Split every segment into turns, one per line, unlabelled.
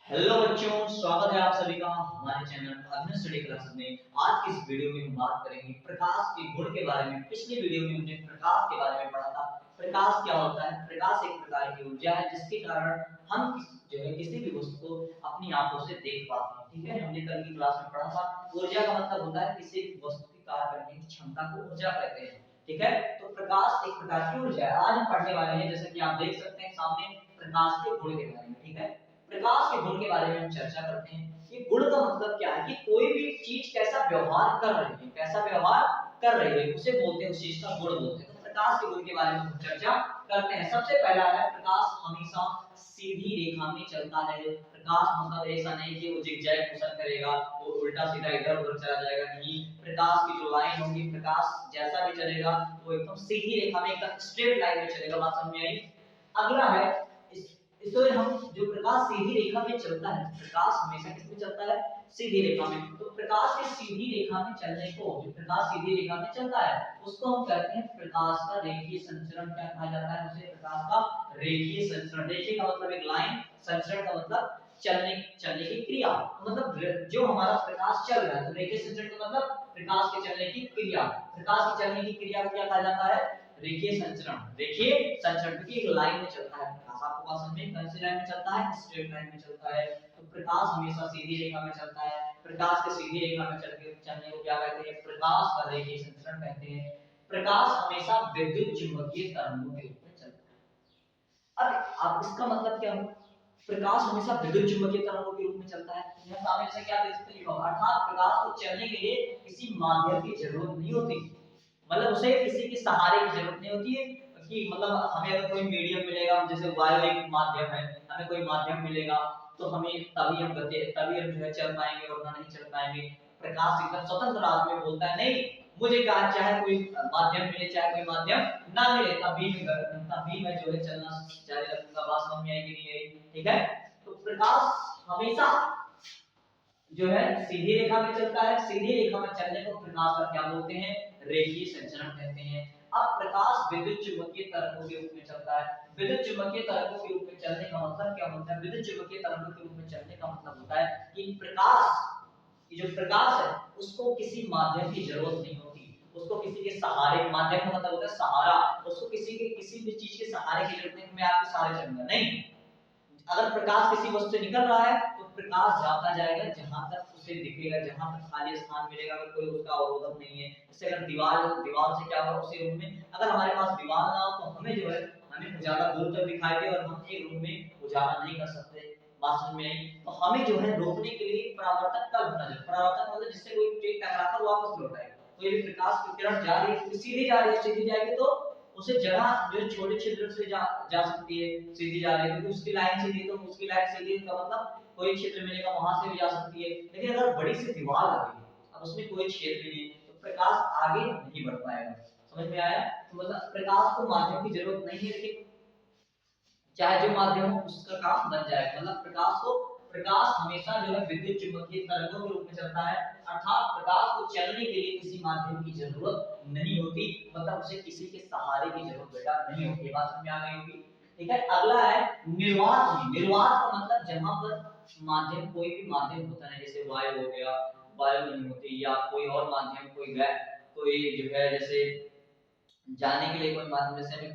Hello बच्चों, स्वागत है आप सभी का हमारे चैनल अभिनव स्टडी क्लासेस में। आज की इस वीडियो में हम बात करेंगे प्रकाश के गुण के बारे में। पिछली वीडियो में हमने प्रकाश के बारे में पढ़ा था। प्रकाश क्या होता है? प्रकाश एक प्रकार की ऊर्जा है जिसके कारण हम किसी भी वस्तु को अपनी आंखों से देख पाते हैं। ठीक है, हमने कल की क्लास में पढ़ा था। ऊर्जा का मतलब होता है किसी भी वस्तु की कार्य करने की क्षमता को ऊर्जा कहते हैं। ठीक है, तो प्रकाश एक प्रकार की ऊर्जा है। आज हम पढ़ने वाले हैं, जैसे कि आप देख सकते हैं सामने, प्रकाश के गुण के बारे में। ठीक है, प्रकाश के गुण के बारे में हम चर्चा करते हैं। ये गुण का मतलब क्या है कि कोई भी चीज कैसा व्यवहार कर रही है, कैसा व्यवहार कर रही है, उसे बोलते हैं, उस चीज का गुण बोलते हैं। तो प्रकाश के गुण के बारे में हम चर्चा करते हैं। सबसे पहला है, प्रकाश हमेशा सीधी रेखा में चलता है। प्रकाश मतलब ऐसा नहीं कि वो जिगजैग मोशन करेगा, वो उल्टा सीधा इधर उधर चला जाएगा। नहीं, प्रकाश की जो लाइन होगी, प्रकाश जैसा भी चलेगा वो एकदम सीधी रेखा में, एकदम स्ट्रेट लाइन में चलेगा। बात समझ में आई? अगला है, इसको हम जो प्रकाश सीधी रेखा में चलता है, प्रकाश हमेशा किस में चलता है? सीधी रेखा में। तो प्रकाश के सीधी रेखा में चलने को, जो प्रकाश सीधी रेखा में चलता है, उसको हम कहते हैं प्रकाश का रेखीय संचरण। क्या कहा जाता है उसे? प्रकाश का रेखीय संचरण। रेखीय का मतलब एक लाइन, संचरण का मतलब चलने चलने की क्रिया। मतलब जो हमारा प्रकाश चल रहा है, तो रेखीय संचरण का मतलब प्रकाश के चलने की क्रिया। प्रकाश के चलने की क्रिया को क्या कहा जाता है? रेखीय संचरण। रेखीय संचरण, क्योंकि एक लाइन में चलता है प्रकाश। आपको बात समझ में? कौन सी लाइन में चलता है? स्ट्रेट लाइन में चलता है। तो प्रकाश हमेशा सीधी रेखा में चलता है। प्रकाश के सीधी रेखा में चलने को क्या कहते हैं? प्रकाश का रेखीय संचरण कहते हैं। प्रकाश हमेशा विद्युत चुंबकीय तरंगों के रूप में चलता है। अब इसका मतलब क्या हुआ? प्रकाश हमेशा विद्युत चुंबकीय तरंगों के रूप में चलता है। यह सामने से क्या देख सकते हैं? लिखा हुआ, अर्थात प्रकाश को चलने के लिए किसी माध्यम की जरूरत नहीं होती। मतलब उसे किसी के सहारे की जरूरत नहीं होती है कि मतलब हमें अगर कोई मीडियम मिलेगा, जैसे वायु एक माध्यम है, हमें कोई माध्यम मिलेगा तो हमें तभी हम जो है चल पाएंगे, वरना नहीं चल पाएंगे। प्रकाश एकदम स्वतंत्र आदमी बोलता है, नहीं, मुझे कहा चाहे कोई माध्यम मिले चाहे कोई माध्यम ना मिले, तभी मैं जो है चलना जारी रखूंगा। बात समझ में आएगी नहीं आई? ठीक है, तो प्रकाश हमेशा जो है सीधी रेखा में चलता है। सीधी रेखा में चलने को प्रकाश का क्या बोलते हैं? रेखीय संचरण कहते हैं। अब प्रकाश विद्युत चुंबकीय तरंगों के रूप में चलता है। विद्युत चुंबकीय तरंगों के रूप में चलने का मतलब क्या होता है? विद्युत चुंबकीय तरंगों के रूप में चलने का मतलब होता है कि प्रकाश, ये जो प्रकाश है, उसको किसी माध्यम की जरूरत नहीं होती। उसको किसी के सहारे, माध्यम का मतलब होता है सहारा, उसको किसी भी चीज के सहारे की जरूरत नहीं। मैं आपके सहारे चलूंगा नहीं। अगर प्रकाश किसी वस्तु से निकल रहा है तो प्रकाश जाता जाएगा जहां तक उसे दिखेगा, जहां तक खाली स्थान मिलेगा, अगर कोई उसका अवरोधक नहीं है। जैसे अगर दीवार से क्या होगा, उसी रूम में अगर हमारे पास दीवार ना हो तो हमें जो है, हमें उजाला दूर तक दिखाई दे और हम एक रूम में उजाला नहीं कर सकते। बात समझ में आई? तो हमें जो है रोकने के लिए परावर्तक तल होना चाहिए। परावर्तक मतलब जिससे कोई चीज टकराकर वापस लौट आए। कोई भी प्रकाश की किरण जा रही है, सीधी जा रही है, सीधी जाएगी तो उसे जगह जो छोटे छिद्र से जा सकती है, सीधी जा रही है, क्योंकि उसकी लाइन सीधी, तो उसकी लाइन सीधी का मतलब कोई क्षेत्र मिलेगा, वहां से भी जा सकती है। लेकिन अगर बड़ी सी दीवार आ गई, अब उसमें कोई छेद भी नहीं, तो प्रकाश आगे नहीं बढ़ पाएगा। समझ में आया? तो मतलब प्रकाश को माध्यम की जरूरत नहीं है, लेकिन चाहे जो माध्यम हो उसका काम बन जाएगा। मतलब प्रकाश हमेशा जो है विद्युत चुंबकीय तरंगों के रूप में चलता है। अर्थात प्रकाश को चलने के लिए किसी माध्यम की जरूरत नहीं होती। मतलब उसे किसी के सहारे की जरूरत बेटा नहीं होती। बात समझ में आ गई होगी? ठीक है, अगला है निर्वात। निर्वात का मतलब जहां पर माध्यम, कोई भी माध्यम होता है, जैसे वायु हो गया, वायु नहीं होती, या कोई और माध्यम, कोई जो है जैसे जाने के लिए कोई माध्यम, जैसे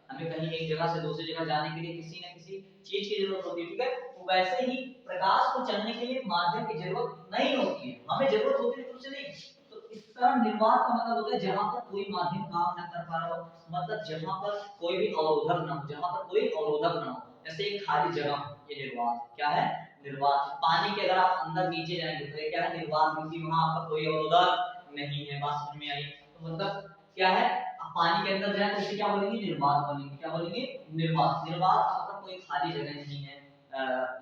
हमें कहीं एक जगह से दूसरी जगह जाने के लिए किसी न किसी चीज की जरूरत होती है। ठीक है, तो वैसे ही प्रकाश को चलने के लिए माध्यम की जरूरत नहीं होती है, हमें जरूरत होती है तुमसे नहीं। तो इस तरह निर्वात का मतलब होता है जहां पर कोई माध्यम काम न कर पा रहा हो, मतलब जहां पर कोई भी अवरोधक ना हो, जहां पर कोई अवरोधक ना हो, जैसे एक खाली जगह, ये निर्वात क्या है? निर्वात। पानी के अगर आप अंदर नीचे जाएंगे तो ये क्या है? निर्वात, क्योंकि वहां पर कोई अवरोधक नहीं है। बात समझ में आई? तो मतलब क्या है? पानी के अंदर जाए तो इसे क्या बोलेंगे? निर्वात बोलेंगे। क्या बोलेंगे? निर्वात। निर्वात का मतलब कोई खाली जगह नहीं है।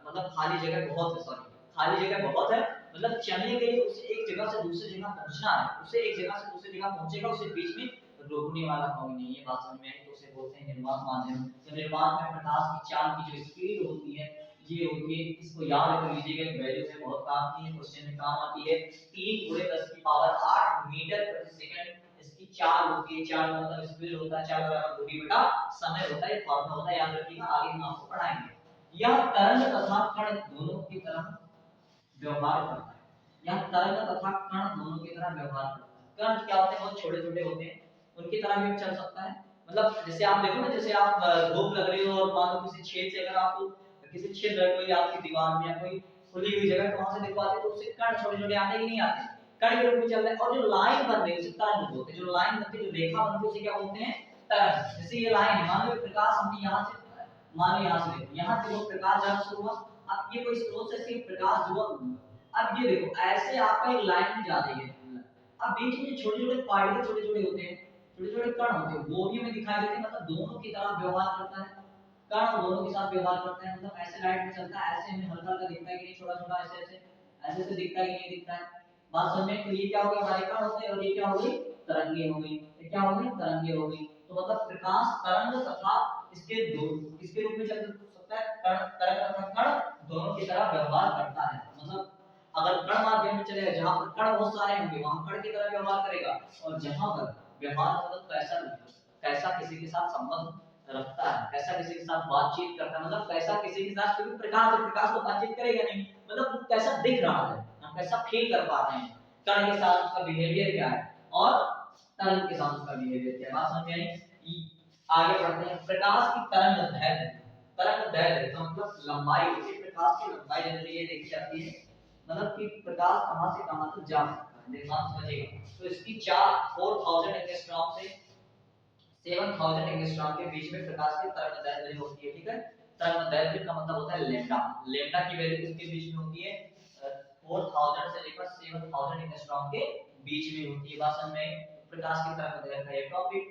मतलब खाली जगह बहुत है, सॉरी, खाली जगह बहुत है। मतलब चलने के लिए उसे एक जगह से दूसरी जगह पहुंचना है, उसे एक जगह से दूसरी जगह पहुंचेगा, उसे बीच में रोकने वाला कोई नहीं है। बात समझ में आई? तो उसे बोलते हैं निर्वात माध्यम। तो निर्वात में प्रकाश की चाल की जो स्पीड होती है, ये होती है, इसको याद कर लीजिएगा, वैल्यू में बहुत काम की है, क्वेश्चन में काम आती है। 3 × 10⁸ मीटर प्रति सेकंड इसकी चाल होती है। चाल मतलब स्पीड होता है, चाल बराबर दूरी बटा समय होता है, फॉर्मूला होता है, याद रखिएगा, आगे हम आपको पढ़ाएंगे। यह तरंग तथा कण दोनों की व्यवहार करता है। यहाँ तरंग तथा कण दोनों की तरह व्यवहार करता है। कण क्या होते हैं, बहुत छोटे छोटे होते हैं, उनकी तरह भी चल सकता है। मतलब जैसे आप देखो ना, जैसे आप धूप लग रही हो और मान लो किसी छेद से अगर आपको किसी छिद्र है कोई आपकी दीवार में या कोई खुली हुई जगह, तो वहां से देखो आते तो उससे कण छोटे छोटे आते कि नहीं आते, कण के रूप में चल रहे हैं। और जो लाइन बन रही है उसे तरंग बोलते हैं। जो लाइन बनती है, जो रेखा बनती है, उसे क्या बोलते हैं, तरंग। जैसे ये लाइन है, मान लो प्रकाश हमने यहाँ से, मान लो यहाँ से देखो, यहाँ से वो प्रकाश जाना शुरू हुआ। अब ये कोई स्रोत से प्रकाश हुआ, अब ये देखो ऐसे आपका एक लाइन जा रही है। अब बीच में छोटे छोटे पार्टिकल छोटे छोटे होते हैं, छोटे छोटे कण होते हैं, वो भी हमें दिखाई देते हैं। मतलब दोनों की तरह व्यवहार करता है, कण दोनों के साथ व्यवहार करते हैं। मतलब ऐसे लाइट में चलता है, ऐसे हमें हल्का हल्का दिखता है कि नहीं, छोटा छोटा ऐसे ऐसे ऐसे ऐसे दिखता है कि नहीं दिखता है। बात समझ में? तो ये क्या हो गया, हमारे कण होते हैं, और ये क्या हो गई, तरंगे हो गई। ये क्या हो गई, तरंगे हो गई। तो मतलब प्रकाश तरंग तथा इसके दो किसके रूप में चल सकता है, कण, तरंग तथा कण दोनों की तरह व्यवहार करता है। मतलब अगर कण माध्यम में चलेगा, जहां पर कण बहुत सारे होंगे वहां कण की तरह व्यवहार करेगा, और जहां पर व्यवहार मतलब कैसा कैसा किसी के साथ संबंध रखता है, कैसा किसी के साथ बातचीत करता है, मतलब कैसा किसी के साथ, क्योंकि प्रकाश है, प्रकाश तो बातचीत करेगा नहीं, मतलब वो कैसा दिख रहा है, हम कैसा फील कर पा रहे हैं, कण के साथ उसका बिहेवियर क्या है और तरंग के साथ उसका बिहेवियर क्या है। बात समझ में आई? आगे बढ़ते हैं। प्रकाश की तरंग दैर्ध्य, तरंग दैर्ध्य का मतलब लंबाई होती है। प्रकाश की लंबाई जनरली ये देखी जाती है, मतलब कि प्रकाश कहां से कहां तक जा सकता है, देखना समझिएगा। तो इसकी 4000 एंगस्ट्रॉम से 7000 एंगस्ट्रॉम के बीच में प्रकाश की तरंगदैर्ध्य होती है, ठीक है। तरंगदैर्ध्य का मतलब होता है लैम्डा। लैम्डा की वैल्यू किसके बीच में होती है, 4000 से लेकर 7000 एंगस्ट्रॉम के बीच में होती है। बात समझ में? प्रकाश की तरंगदैर्ध्य का ये टॉपिक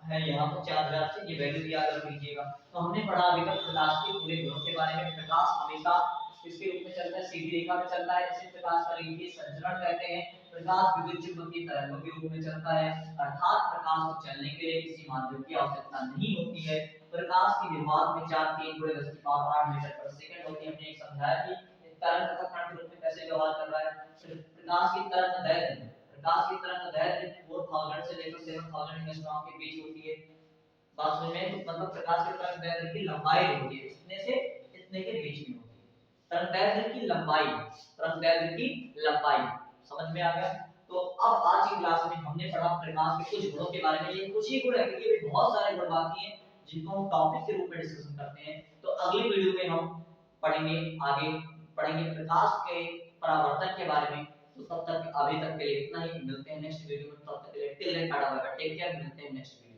है यहाँ पर 4000 से, ये वैल्यू भी याद रख लीजिएगा। तो हमने पढ़ा अभी तक प्रकाश के पूरे गुणों के बारे में। प्रकाश हमेशा किसके रूप में चलता है, सीधी रेखा में चलता है, इसे प्रकाश का रेखीय संचरण कहते हैं। प्रकाश विद्युत चुंबकीय तरंगों के रूप में चलता है, अर्थात प्रकाश को चलने के लिए किसी माध्यम की आवश्यकता नहीं होती है। प्रकाश की निर्वात में 4 3 × 10⁸ मीटर प्रति सेकंड होती है। हमने एक समझाया कि तरंग तथा कण के रूप में कैसे व्यवहार कर रहा है। प्रकाश की तरंगदैर्ध्य, प्रकाश की तरंगदैर्ध्य 4000 से लेकर 7000 एंगस्ट्रॉम के बीच होती है। बात समझ में? मतलब प्रकाश की तरंगदैर्ध्य की लंबाई होती है इतने से इतने के बीच में होती है। तरंगदैर्ध्य की लंबाई, तरंगदैर्ध्य की लंबाई समझ में आ गया? तो अब आज की क्लास में हमने पढ़ा प्रकाश के कुछ गुणों के बारे में। ये कुछ ही गुण है, क्योंकि भी बहुत सारे गुण बाकी हैं जिनको हम टॉपिक के रूप में डिस्कशन करते हैं। तो अगली वीडियो में हम पढ़ेंगे, आगे पढ़ेंगे प्रकाश के परावर्तन के बारे में। तो तब तक अभी तक के लिए इतना ही, मिलते हैं नेक्स्ट वीडियो में। तब तक के लिए till then tata bye bye, take care, मिलते हैं नेक्स्ट वीडियो।